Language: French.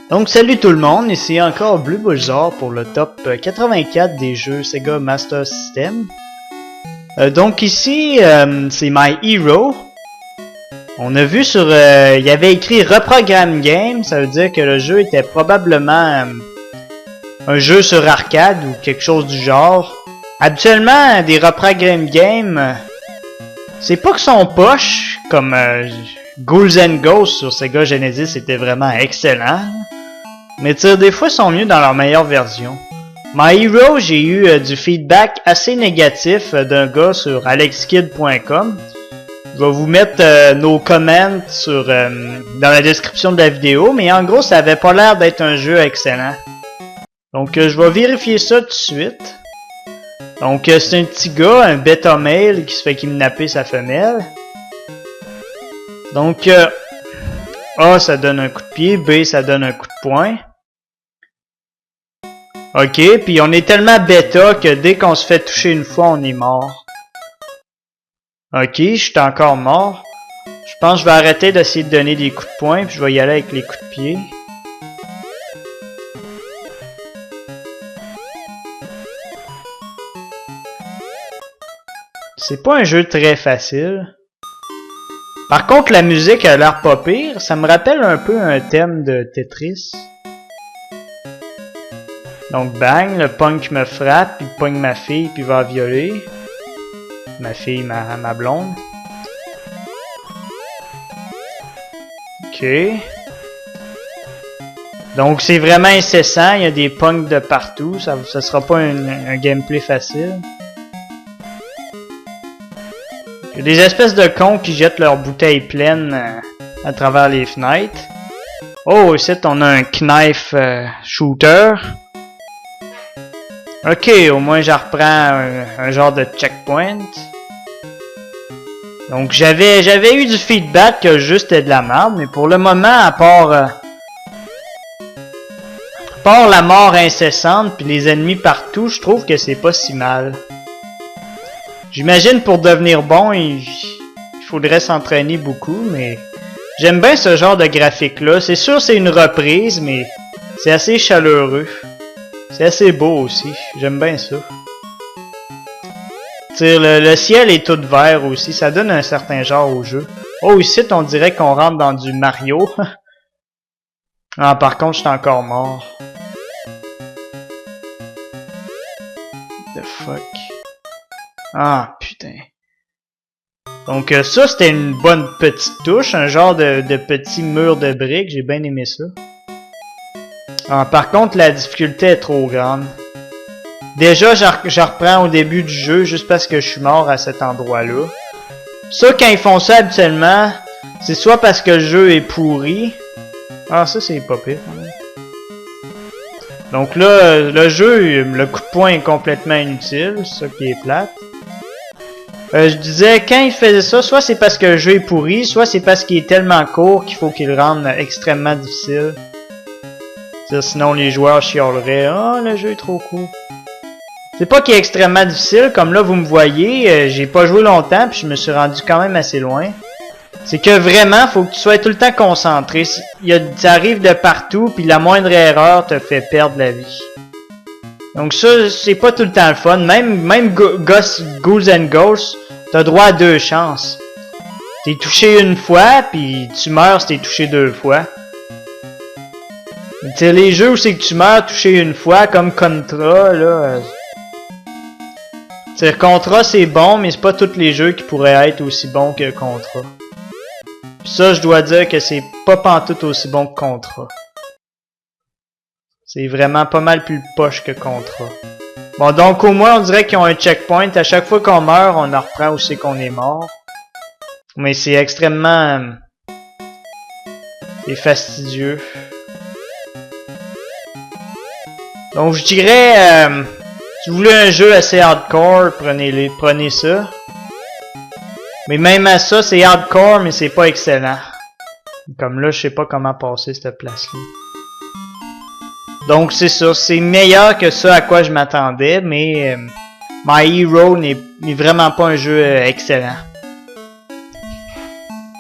Donc salut tout le monde, ici encore Blue Bullseye pour le top 84 des jeux Sega Master System. Donc ici, c'est My Hero. On a vu sur... il y avait écrit Reprogram Game, ça veut dire que le jeu était probablement un jeu sur arcade ou quelque chose du genre. Habituellement, des Reprogram Games, c'est pas que sont poches, comme Ghouls and Ghosts sur Sega Genesis était vraiment excellent. Mais des fois, ils sont mieux dans leur meilleure version. My Hero, j'ai eu du feedback assez négatif d'un gars sur alexkid.com. Je vais vous mettre nos comments sur, dans la description de la vidéo, mais en gros, ça avait pas l'air d'être un jeu excellent. Donc, je vais vérifier ça tout de suite. Donc, c'est un petit gars, un bêta male, qui se fait kidnapper sa femelle. Donc, A, ça donne un coup de pied, B, ça donne un coup de poing. Ok, puis on est tellement bêta que dès qu'on se fait toucher une fois, on est mort. Ok, je suis encore mort. Je pense que je vais arrêter d'essayer de donner des coups de poing, puis je vais y aller avec les coups de pied. C'est pas un jeu très facile. Par contre, la musique a l'air pas pire. Ça me rappelle un peu un thème de Tetris. Donc, bang, le punk me frappe, il pogne ma fille, puis il va violer. Ma fille, ma blonde. Ok. Donc, c'est vraiment incessant. Il y a des punks de partout. Ça sera pas un gameplay facile. Il y a des espèces de cons qui jettent leurs bouteilles pleines à travers les fenêtres. Oh, ici, on a un knife shooter. Ok, au moins, je reprends un genre de checkpoint. Donc, j'avais eu du feedback que juste était de la merde, mais pour le moment, à part la mort incessante puis les ennemis partout, je trouve que c'est pas si mal. J'imagine pour devenir bon, il faudrait s'entraîner beaucoup, mais j'aime bien ce genre de graphique-là. C'est sûr c'est une reprise, mais c'est assez chaleureux. C'est assez beau aussi. J'aime bien ça. Le ciel est tout vert aussi. Ça donne un certain genre au jeu. Oh, ici, on dirait qu'on rentre dans du Mario. Ah, par contre, je suis encore mort. What the fuck? Ah, putain. Donc ça, c'était une bonne petite touche. Un genre de petit mur de briques. J'ai bien aimé ça. Ah, par contre, la difficulté est trop grande. Déjà, je reprends au début du jeu juste parce que je suis mort à cet endroit-là. Ça, quand ils font ça habituellement, c'est soit parce que le jeu est pourri. Ah, ça, c'est pas pire. Donc là, le jeu, le coup de poing est complètement inutile. C'est ça qui est plate. Je disais, quand il faisait ça, soit c'est parce que le jeu est pourri, soit c'est parce qu'il est tellement court qu'il faut qu'il le rende extrêmement difficile. Sinon les joueurs chialeraient, ah, le jeu est trop court. C'est pas qu'il est extrêmement difficile, comme là vous me voyez, j'ai pas joué longtemps puis je me suis rendu quand même assez loin. C'est que vraiment, faut que tu sois tout le temps concentré. Ça arrive de partout puis la moindre erreur te fait perdre la vie. Donc ça, c'est pas tout le temps le fun. Même Ghouls and Ghosts, t'as droit à 2 chances. T'es touché une fois, puis tu meurs si t'es touché 2 fois. T'sais, les jeux où c'est que tu meurs touché une fois, comme Contra, là... Contra, c'est bon, mais c'est pas tous les jeux qui pourraient être aussi bons que Contra. Puis ça, je dois dire que c'est pas pantoute aussi bon que Contra. C'est vraiment pas mal plus poche que Contra. Bon, donc au moins, on dirait qu'ils ont un checkpoint. À chaque fois qu'on meurt, on en reprend où c'est qu'on est mort. Mais c'est extrêmement... c'est fastidieux. Donc je dirais... si vous voulez un jeu assez hardcore, prenez ça. Mais même à ça, c'est hardcore, mais c'est pas excellent. Comme là, je sais pas comment passer cette place-là. Donc c'est ça, c'est meilleur que ça à quoi je m'attendais, mais My Hero n'est vraiment pas un jeu excellent.